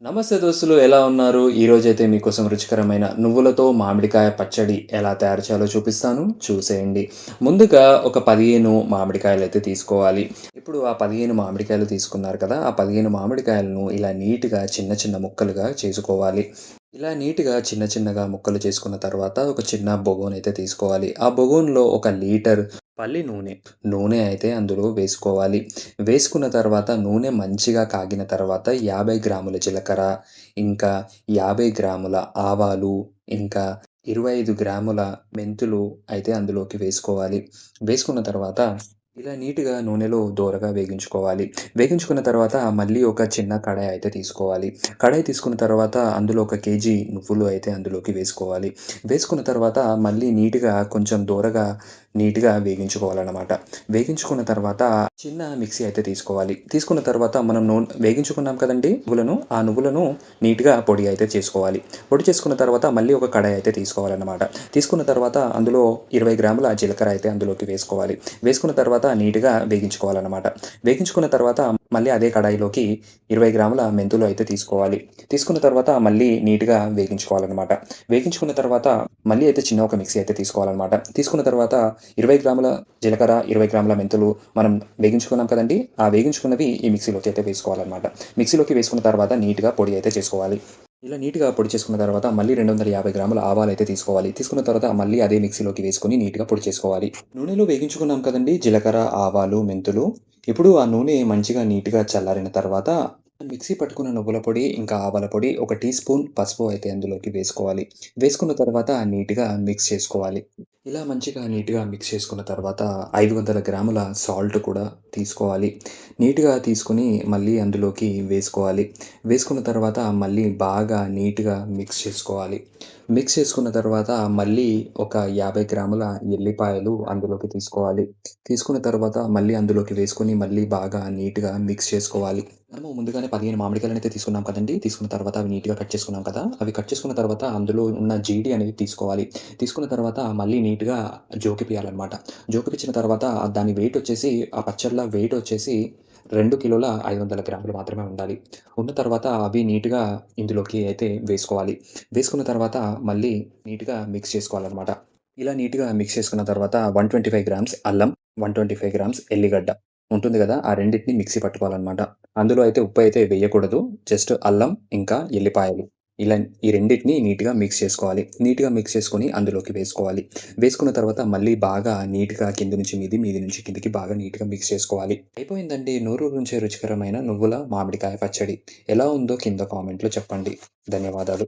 నమస్తే దోస్తులు ఎలా ఉన్నారు? ఈరోజైతే మీకోసం రుచికరమైన నువ్వులతో మామిడికాయ పచ్చడి ఎలా తయారు చేయాలో చూపిస్తాను. చూసేయండి. ముందుగా ఒక 15 మామిడికాయలైతే తీసుకోవాలి. ఇప్పుడు ఆ 15 మామిడికాయలు తీసుకున్నారు కదా! ఆ 15 మామిడికాయలను ఇలా నీట్‌గా చిన్న చిన్న ముక్కలుగా చేసుకోవాలి. ఇలా నీట్‌గా చిన్న చిన్నగా ముక్కలు చేసుకున్న తర్వాత ఒక చిన్న బొగోనైతే తీసుకోవాలి. ఆ బొగోన్‌లో ఒక లీటర్ పల్లి నూనె అయితే అందులో వేసుకోవాలి. వేసుకున్న తర్వాత నూనె మంచిగా కాగిన తర్వాత 50 గ్రాముల జీలకర్ర, ఇంకా 50 గ్రాముల ఆవాలు, ఇంకా 25 గ్రాముల మెంతులు అయితే అందులోకి వేసుకోవాలి. వేసుకున్న తర్వాత ఇలా నీట్‌గా నూనెలో దోరగా వేగించుకోవాలి. వేగించుకున్న తర్వాత మళ్ళీ ఒక చిన్న కడాయి అయితే తీసుకోవాలి. కడాయి తీసుకున్న తర్వాత అందులో ఒక కేజీ నువ్వులు అయితే అందులోకి వేసుకోవాలి. వేసుకున్న తర్వాత మళ్ళీ నీట్‌గా కొంచెం దోరగా నీట్‌గా వేగించుకోవాలనమాట. వేగించుకున్న తర్వాత చిన్న మిక్సీ అయితే తీసుకోవాలి. తీసుకున్న తర్వాత మనం వేగించుకున్నాం కదండీ నువ్వులను, ఆ నువ్వులను నీట్‌గా పొడి అయితే చేసుకోవాలి. పొడి చేసుకున్న తర్వాత మళ్ళీ ఒక కడాయి అయితే తీసుకోవాలన్నమాట. తీసుకున్న తర్వాత అందులో 20 గ్రాముల జీలకర్ర అయితే అందులోకి వేసుకోవాలి. వేసుకున్న తర్వాత నీట్‌గా వేగించుకోవాలన్నమాట. వేగించుకున్న తర్వాత మళ్ళీ అదే కడాయిలోకి 20 గ్రాముల మెంతులు అయితే తీసుకోవాలి. తీసుకున్న తర్వాత మళ్ళీ నీట్‌గా వేగించుకోవాలన్నమాట. వేగించుకున్న తర్వాత మళ్ళీ అయితే చిన్న ఒక మిక్సీ అయితే తీసుకోవాలన్నమాట. తీసుకున్న తర్వాత 20 గ్రాముల జీలకర్ర, 20 గ్రాముల మెంతులు మనం వేగించుకున్నాం కదండీ! ఆ వేగించుకున్నవి ఈ మిక్సీలోకి అయితే వేసుకోవాలన్నమాట. మిక్సీలోకి వేసుకున్న తర్వాత నీట్‌గా పొడి అయితే చేసుకోవాలి. ఇలా నీట్‌గా పొడి చేసుకున్న తర్వాత మళ్ళీ 250 గ్రాముల ఆవాలైతే తీసుకోవాలి. తీసుకున్న తర్వాత మళ్ళీ అదే మిక్సీలోకి వేసుకొని నీట్‌గా పొడి చేసుకోవాలి. నూనెలో వేగించుకున్నాం కదండీ! జీలకర్ర, ఆవాలు, మెంతులు. ఇప్పుడు ఆ నూనె మంచిగా నీట్‌గా చల్లారిన తర్వాత మిక్సీ పట్టుకున్న నువ్వుల పొడి, ఇంకా ఆవాల పొడి, ఒక టీ స్పూన్ పసుపు అయితే అందులోకి వేసుకోవాలి. వేసుకున్న తర్వాత నీట్‌గా మిక్స్ చేసుకోవాలి. ఇలా మంచిగా నీట్‌గా మిక్స్ చేసుకున్న తర్వాత 500 గ్రాముల సాల్ట్ కూడా తీసుకోవాలి. నీట్‌గా తీసుకొని మళ్ళీ అందులోకి వేసుకోవాలి. వేసుకున్న తర్వాత మళ్ళీ బాగా నీట్‌గా మిక్స్ చేసుకోవాలి. మిక్స్ చేసుకున్న తర్వాత మళ్ళీ ఒక 50 గ్రాముల ఎల్లిపాయలు అందులోకి తీసుకోవాలి. తీసుకున్న తర్వాత మళ్ళీ అందులోకి వేసుకొని మళ్ళీ బాగా నీట్‌గా మిక్స్ చేసుకోవాలి. మనము ముందుగానే 15 మామిడికాయలనైతే తీసుకున్నాం కదండీ! తీసుకున్న తర్వాత అవి నీట్‌గా కట్ చేసుకున్నాం కదా! అవి కట్ చేసుకున్న తర్వాత అందులో ఉన్న జీడి అనేది తీసుకోవాలి. తీసుకున్న తర్వాత మళ్ళీ నీట్‌గా జోకిపియాలనమాట. జోకిపిచ్చిన తర్వాత దాని వెయిటొచ్చేసి ఆ పచ్చడిల వెయిటొచ్చేసి 2 కిలోల 500 గ్రాములు మాత్రమే ఉండాలి. ఉన్న తర్వాత అవి నీట్‌గా ఇందులోకి అయితే వేసుకోవాలి. వేసుకున్న తర్వాత మళ్ళీ నీట్‌గా మిక్స్ చేసుకోవాలనమాట. ఇలా నీట్‌గా మిక్స్ చేసుకున్న తర్వాత 125 గ్రామ్స్ అల్లం, 125 గ్రామ్స్ ఎల్లిగడ్డ ఉంటుంది గదా! ఆ రెండిటిని మిక్సీ పట్టుకోవాలనమాట. అందులో అయితే ఉప్పయితే వేయకూడదు. జస్ట్ అల్లం, ఇంకా ఎల్లిపాయలు. ఇలా ఈ రెండిటిని నీట్‌గా మిక్స్ చేసుకోవాలి. నీట్‌గా మిక్స్ చేసుకొని అందులోకి వేసుకోవాలి. వేసుకున్న తర్వాత మళ్ళీ బాగా నీట్‌గా కింది నుంచి మీది, మీది నుంచి కిందకి బాగా నీట్‌గా మిక్స్ చేసుకోవాలి. అయిపోయిందండి నోరూరించే రుచికరమైన నువ్వుల మామిడికాయ పచ్చడి. ఎలా ఉందో కింద కామెంట్‌లో చెప్పండి. ధన్యవాదాలు.